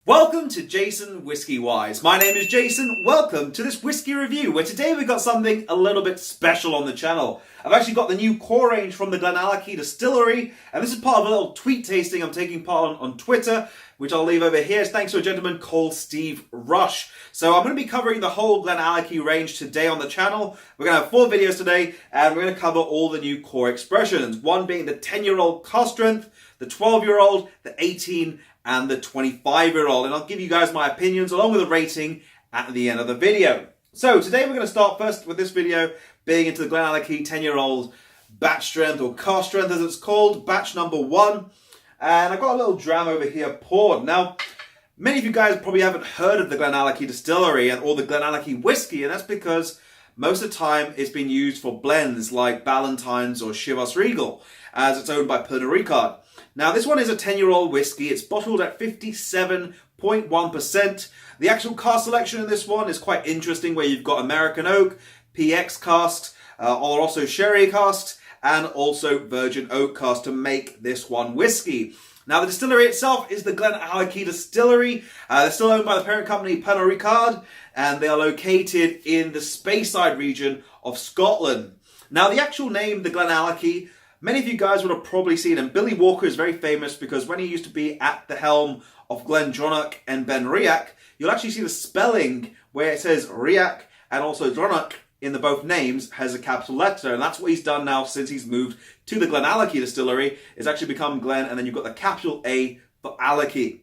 Welcome to JasonWhiskyWise. My name is Jason. Welcome to this whiskey review, where today we've got something a little bit special on the channel. I've actually got the new core range from the GlenAllachie Distillery, and this is part of a little tweet tasting I'm taking part on Twitter, which I'll leave over here. It's thanks to a gentleman called Steve Rush. So I'm going to be covering the whole GlenAllachie range today on the channel. We're going to have 4 videos today, and we're going to cover all the new core expressions. One being the 10-year-old cask strength, the 12-year-old, the 18, and the 25-year-old. And I'll give you guys my opinions along with a rating at the end of the video. So today we're going to start first with this video being into the GlenAllachie 10-year-old batch strength, or cask strength as it's called, batch number 1. And I've got a little dram over here poured. Now, many of you guys probably haven't heard of the GlenAllachie Distillery or the GlenAllachie whiskey, and that's because most of the time it's been used for blends like Ballantine's or Chivas Regal, as it's owned by Pernod Ricard. Now, this one is a 10-year-old whiskey. It's bottled at 57.1%. The actual cask selection in this one is quite interesting, where you've got American oak, PX casks, or also sherry casks, and also virgin oak casks to make this one whiskey. Now, the distillery itself is the GlenAllachie Distillery. They're still owned by the parent company Pernod Ricard, and they are located in the Speyside region of Scotland. Now, the actual name, the GlenAllachie, many of you guys would have probably seen him. Billy Walker is very famous because when he used to be at the helm of GlenDronach and Benriach, you'll actually see the spelling where it says Riach and also Dronach in the both names has a capital letter. And that's what he's done now since he's moved to the GlenAllachie Distillery. It's actually become Glen, and then you've got the capital A for Allachie.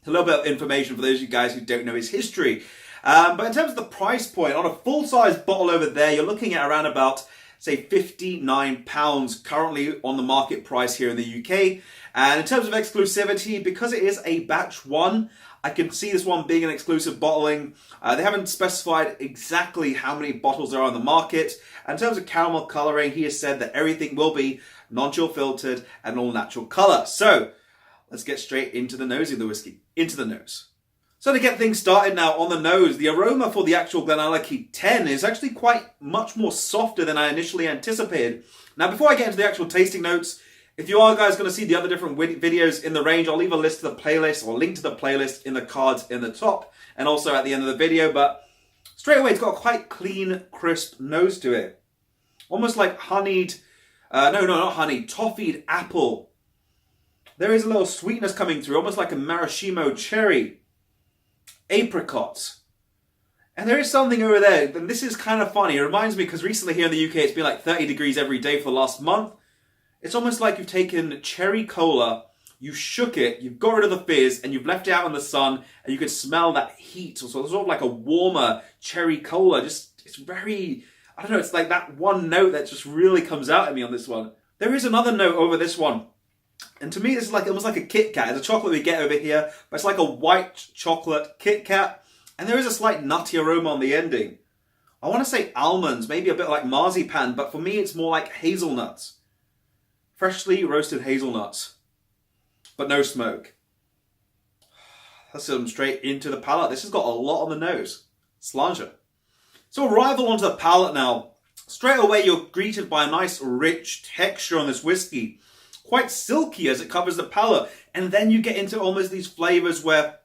A little bit of information for those of you guys who don't know his history. But in terms of the price point, on a full-size bottle over there, you're looking at around about, say, £59 currently on the market price here in the UK. And in terms of exclusivity, because it is a batch 1, I can see this one being an exclusive bottling. They haven't specified exactly how many bottles there are on the market. And in terms of caramel colouring, he has said that everything will be non-chill filtered and all natural colour. So let's get straight into the nose of the whiskey. Into the nose. So to get things started now on the nose, the aroma for the actual GlenAllachie 10 is actually quite much more softer than I initially anticipated. Now, before I get into the actual tasting notes, if you are guys going to see the other different videos in the range, I'll leave a list to the playlist or link to the playlist in the cards in the top and also at the end of the video. But straight away, it's got a quite clean, crisp nose to it. Almost like honeyed, not honeyed, toffeed apple. There is a little sweetness coming through, almost like a maraschino cherry. Apricots. And there is something over there, and this is kind of funny. It reminds me, because recently here in the UK it's been like 30 degrees every day for the last month. It's almost like you've taken cherry cola, you shook it, you've got rid of the fizz, and you've left it out in the sun, and you can smell that heat. So it's sort of like a warmer cherry cola. It's very, I don't know, it's like that one note that just really comes out at me on this one. There is another note over this one. And to me, this is like almost like a Kit Kat. It's a chocolate we get over here, but it's like a white chocolate Kit Kat. And there is a slight nutty aroma on the ending. I want to say almonds, maybe a bit like marzipan, but for me, it's more like hazelnuts. Freshly roasted hazelnuts, but no smoke. Let's send them straight into the palate. This has got a lot on the nose. Slanger. So arrival onto the palate now. Straight away, you're greeted by a nice rich texture on this whiskey. Quite silky as it covers the palate. And then you get into almost these flavors where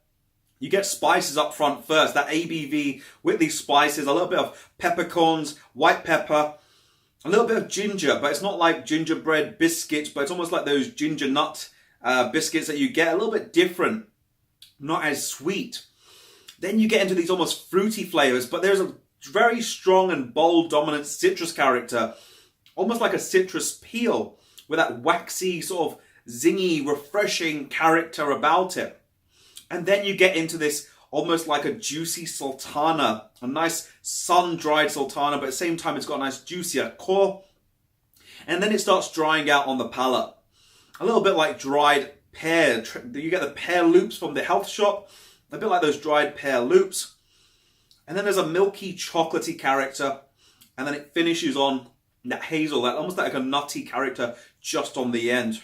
you get spices up front first. That ABV with these spices, a little bit of peppercorns, white pepper, a little bit of ginger, but it's not like gingerbread biscuits, but it's almost like those ginger nut biscuits that you get. A little bit different, not as sweet. Then you get into these almost fruity flavors, but there's a very strong and bold dominant citrus character, almost like a citrus peel, with that waxy, sort of zingy, refreshing character about it. And then you get into this almost like a juicy sultana, a nice sun-dried sultana, but at the same time it's got a nice juicier core. And then it starts drying out on the palate. A little bit like dried pear. You get the pear loops from the health shop, a bit like those dried pear loops. And then there's a milky, chocolatey character, and then it finishes on that hazel, that almost like a nutty character just on the end.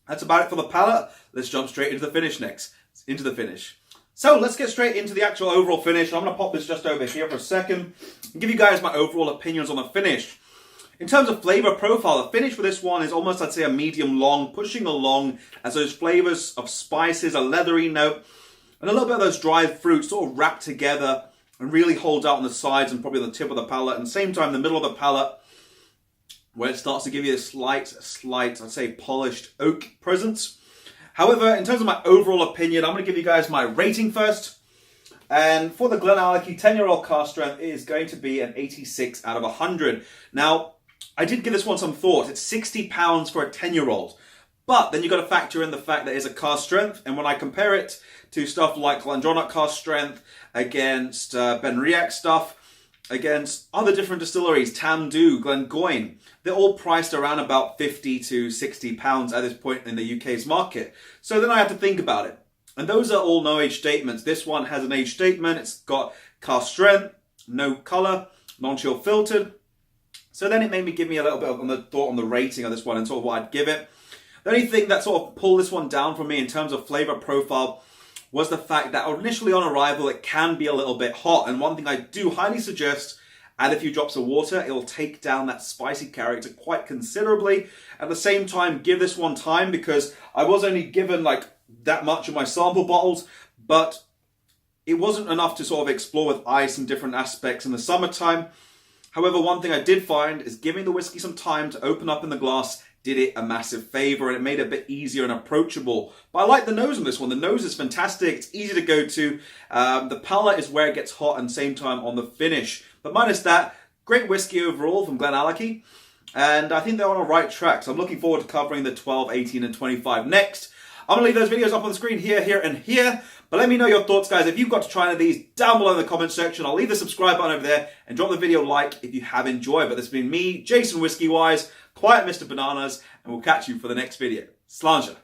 That's about it for the palate. Let's jump straight into the finish next. Into the finish. So let's get straight into the actual overall finish. I'm going to pop this just over here for a second and give you guys my overall opinions on the finish. In terms of flavor profile, the finish for this one is almost, I'd say, a medium long, pushing along as those flavors of spices, a leathery note. And a little bit of those dried fruits sort of wrap together and really hold out on the sides and probably on the tip of the palate. And at the same time, the middle of the palate, where it starts to give you a slight, I'd say, polished oak presence. However, in terms of my overall opinion, I'm going to give you guys my rating first. And for the GlenAllachie 10-year-old cask strength, it is going to be an 86 out of 100. Now, I did give this one some thought. It's £60 for a 10-year-old. But then you've got to factor in the fact that it's a cask strength. And when I compare it to stuff like GlenAllachie cask strength against Benriach stuff, against other different distilleries, Tamdhu, Glengoyne, they're all priced around about £50 to £60 at this point in the UK's market. So then I have to think about it. And those are all no age statements. This one has an age statement. It's got cask strength, no colour, non-chill filtered. So then it made me give me a little bit of the thought on the rating of this one and sort of what I'd give it. The only thing that sort of pulled this one down for me in terms of flavour profile was the fact that initially on arrival it can be a little bit hot. And one thing I do highly suggest, add a few drops of water. It will take down that spicy character quite considerably. At the same time, give this one time, because I was only given like that much of my sample bottles, but it wasn't enough to sort of explore with ice and different aspects in the summertime. However, one thing I did find is giving the whiskey some time to open up in the glass did it a massive favour, and it made it a bit easier and approachable. But I like the nose on this one. The nose is fantastic. It's easy to go to. The palate is where it gets hot, and same time on the finish. But minus that, great whiskey overall from GlenAllachie. And I think they're on the right track. So I'm looking forward to covering the 12, 18 and 25 next. I'm going to leave those videos up on the screen here, here and here. But let me know your thoughts, guys. If you've got to try any of these, down below in the comment section. I'll leave the subscribe button over there and drop the video like if you have enjoyed. But this has been me, JasonWhiskyWise, Quiet Mr. Bananas, and we'll catch you for the next video. Sláinte.